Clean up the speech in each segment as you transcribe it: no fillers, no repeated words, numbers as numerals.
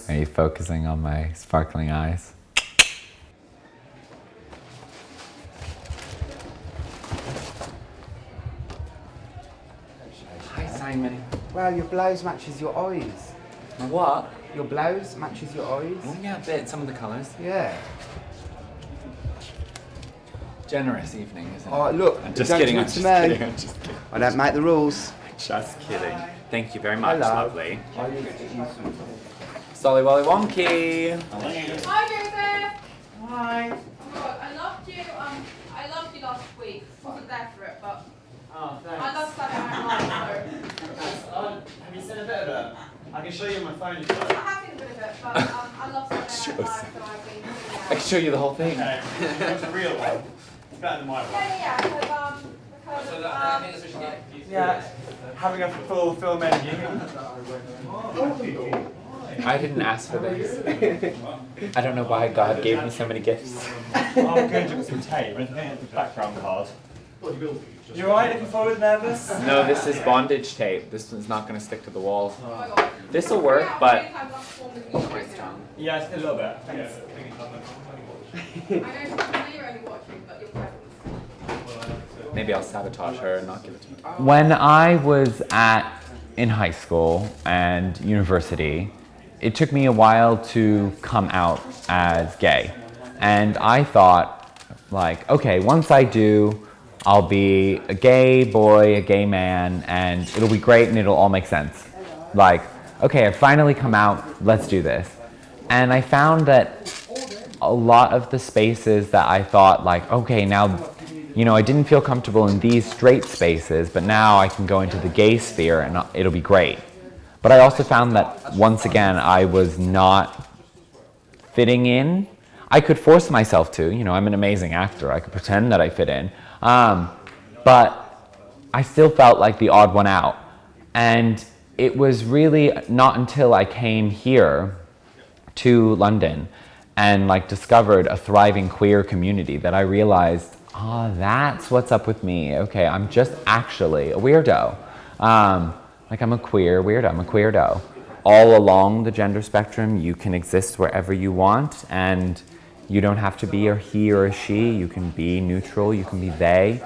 Are you focusing on my sparkling eyes? Hi, Simon. Well, your blouse matches your eyes. My what? Your blouse matches your eyes. Oh yeah, a bit. Some of the colours. Yeah. Generous evening, isn't it? Oh, look. I'm just kidding. I'm just kidding. I'm just kidding. I don't make the rules. Just kidding. Thank you very much. Hello. Lovely. Solly Wally Wonky. Hi, Joseph. Hi. Oh God, I loved you. I loved you last week. Wasn't there for it, but Oh, thanks. I love Saturday Night Live. Have you seen a bit of it? I can show you on my phone if you So I like. have seen a bit of it, but I love Saturday Night Live, so I've been. I can show you the whole thing. Okay, it's a real one. It's better than my one. Yeah. Yeah, having a full film menu. I didn't ask for this. I don't know why God gave me so many gifts. I'm going to look at some tape. I'm looking at the background card. You alright? Looking forward? Nervous? No, this is bondage tape. This one's not going to stick to the wall. Oh my God. This will work, but Yeah, it's a little bit. Thanks. I know you're only watching, but your presence. maybe I'll sabotage her and not give it to her. When I was in high school and university, it took me a while to come out as gay. And I thought, like, okay, once I do, I'll be a gay boy, a gay man, and it'll be great and it'll all make sense. Like, okay, I've finally come out, let's do this. And I found that a lot of the spaces that I thought, like, okay, now, you know, I didn't feel comfortable in these straight spaces, but now I can go into the gay sphere and it'll be great. But I also found that, once again, I was not fitting in. I could force myself to, you know, I'm an amazing actor, I could pretend that I fit in. But I still felt like the odd one out. And it was really not until I came here to London and like discovered a thriving queer community that I realized, that's what's up with me. Okay, I'm just actually a weirdo. Like I'm a queer weirdo, I'm a queerdo. All along the gender spectrum, you can exist wherever you want, and you don't have to be a he or a she. You can be neutral, you can be they,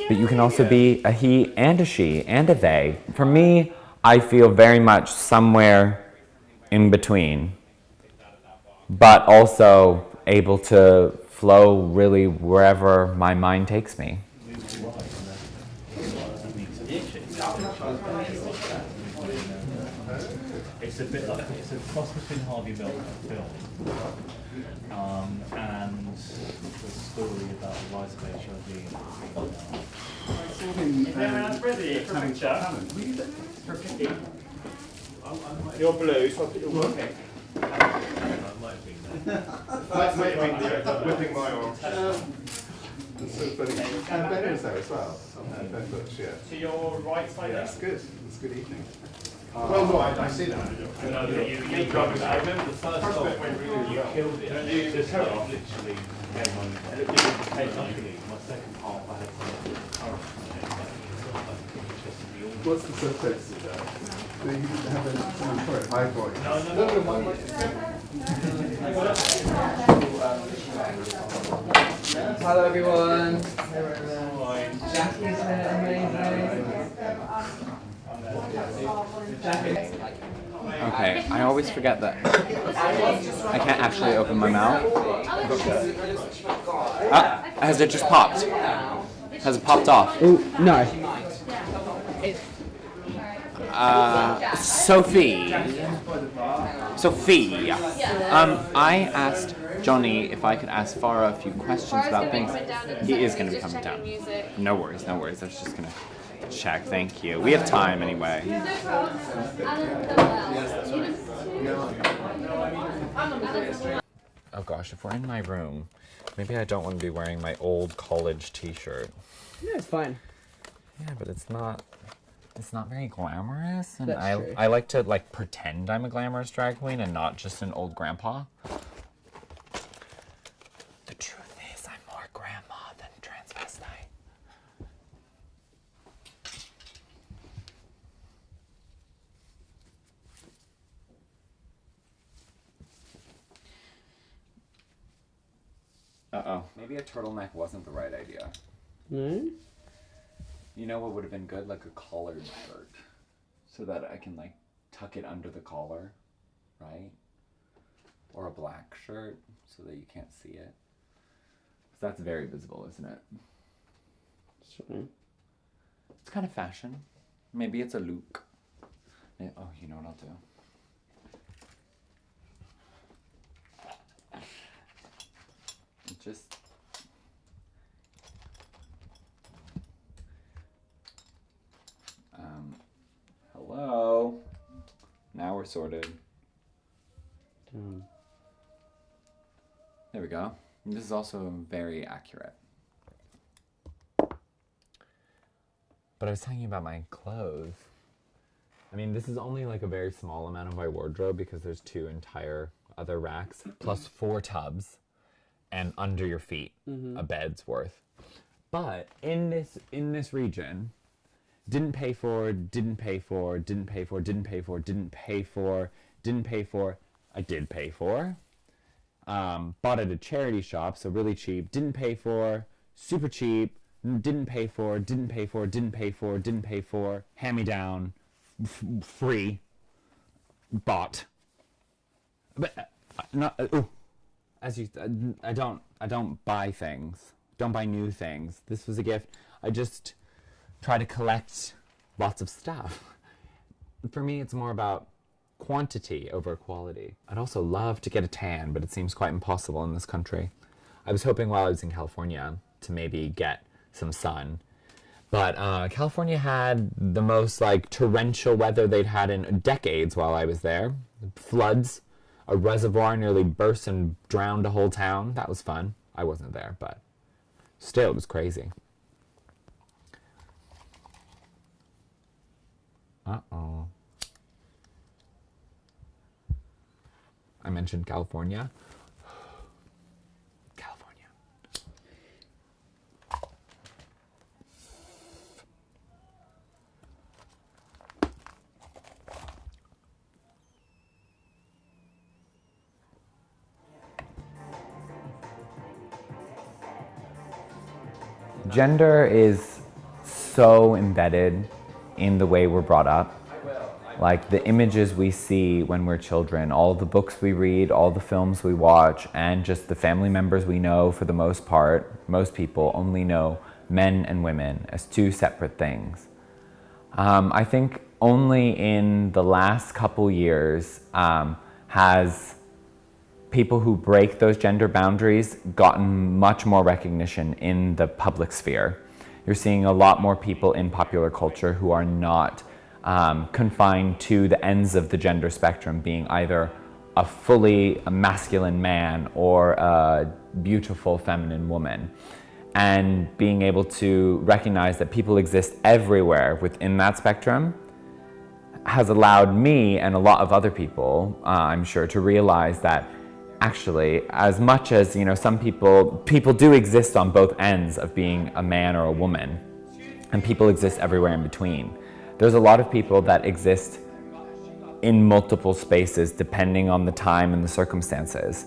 but you can also be a he and a she and a they. For me, I feel very much somewhere in between, but also able to flow really wherever my mind takes me. It's a bit like it's a cross between Harvey Milk film and the story about the rise of HIV. Is anyone else ready for a picture? You're blue, so I'll put your pink. Might have been whipping my arm. It's so funny. And Ben is there as well. Ben Butch, yeah. To your right side. That's good. It's a good evening. Well, no, I see that. No, you got it. I remember the first time you killed it. You just literally came on. My second half, I had some. What's the subtext of that? Do you have someone for it? High voice. Hello everyone. Okay, I always forget that I can't actually open my mouth. Has it just popped? Has it popped off? Ooh, no. Sophie. I asked Johnny if I could ask Farah a few questions about things. He is going to be coming down. No worries, no worries. I was just going to check. Thank you. We have time anyway. Oh gosh, if we're in my room, maybe I don't want to be wearing my old college t-shirt. Yeah, it's fine. Yeah, but it's not very glamorous, and That's true. I like to like pretend I'm a glamorous drag queen and not just an old grandpa. The truth is, I'm more grandma than transvestite. Uh-oh. Maybe a turtleneck wasn't the right idea. No? You know what would have been good? Like a collared shirt. So that I can like tuck it under the collar, right? Or a black shirt so that you can't see it. Because that's very visible, isn't it? Sorry. It's kind of fashion. Maybe it's a look. Oh, you know what I'll do? Just hello. Now we're sorted. There we go. And this is also very accurate. But I was talking about my clothes. I mean, this is only like a very small amount of my wardrobe because there's 2 entire other racks plus 4 tubs. And under your feet, a bed's worth. But in this region, didn't pay for, I did pay for, bought at a charity shop, so really cheap, didn't pay for, super cheap, didn't pay for, hand me down, free, bought. But not. I don't buy things. Don't buy new things. This was a gift. I just try to collect lots of stuff. For me, it's more about quantity over quality. I'd also love to get a tan, but it seems quite impossible in this country. I was hoping while I was in California to maybe get some sun. But California had the most like torrential weather they'd had in decades while I was there. Floods. A reservoir nearly burst and drowned a whole town. That was fun. I wasn't there, but still, it was crazy. Uh-oh. I mentioned California. California. Gender is so embedded in the way we're brought up. Like the images we see when we're children, all the books we read, all the films we watch, and just the family members we know for the most part, most people only know men and women as 2 separate things. I think only in the last couple years has people who break those gender boundaries gotten much more recognition in the public sphere. You're seeing a lot more people in popular culture who are not confined to the ends of the gender spectrum, being either a fully masculine man or a beautiful feminine woman. And being able to recognize that people exist everywhere within that spectrum has allowed me and a lot of other people, I'm sure, to realize that actually, as much as, you know, some people do exist on both ends of being a man or a woman, and people exist everywhere in between. There's a lot of people that exist in multiple spaces depending on the time and the circumstances.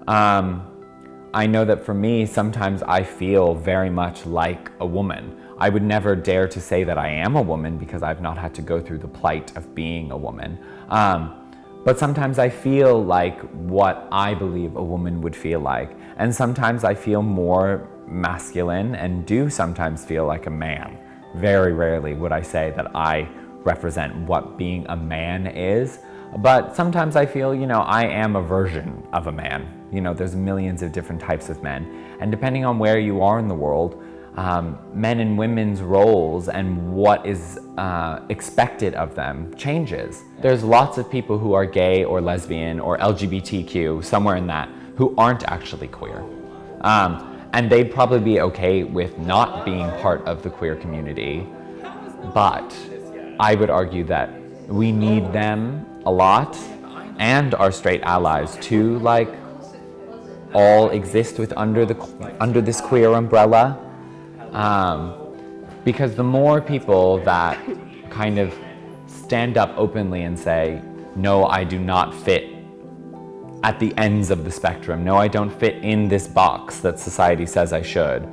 I know that for me, sometimes I feel very much like a woman. I would never dare to say that I am a woman because I've not had to go through the plight of being a woman. But sometimes I feel like what I believe a woman would feel like. And sometimes I feel more masculine and do sometimes feel like a man. Very rarely would I say that I represent what being a man is. But sometimes I feel, you know, I am a version of a man. You know, there's millions of different types of men. And depending on where you are in the world, men and women's roles and what is expected of them changes. There's lots of people who are gay or lesbian or LGBTQ, somewhere in that, who aren't actually queer. And they'd probably be okay with not being part of the queer community. But I would argue that we need them a lot, and our straight allies to like all exist under this queer umbrella. Because the more people that kind of stand up openly and say, no, I do not fit at the ends of the spectrum, no, I don't fit in this box that society says I should,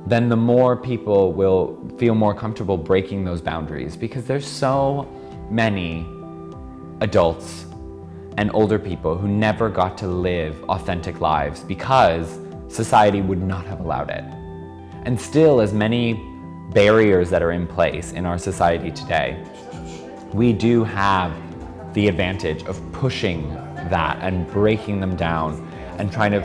then the more people will feel more comfortable breaking those boundaries, because there's so many adults and older people who never got to live authentic lives because society would not have allowed it. And still, as many barriers that are in place in our society today, we do have the advantage of pushing that and breaking them down and trying to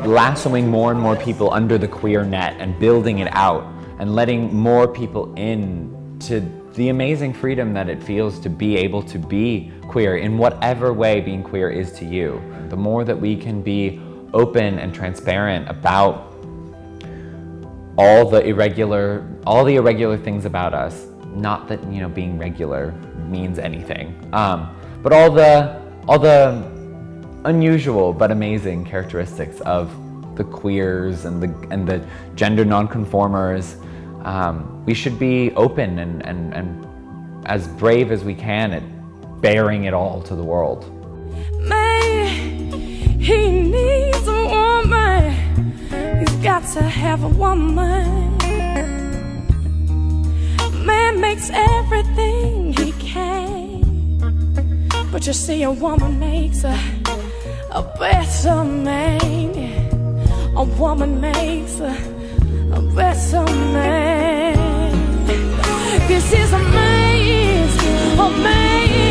lassoing more and more people under the queer net and building it out and letting more people in to the amazing freedom that it feels to be able to be queer in whatever way being queer is to you. The more that we can be open and transparent about all the irregular things about us, not that, you know, being regular means anything, but all the unusual but amazing characteristics of the queers and the gender nonconformers. We should be open and as brave as we can at bearing it all to the world. Man, he needs a woman. He's got to have a woman. Man makes everything he can, but you see, a woman makes a better man. A woman makes a better man. This is amazing, amazing.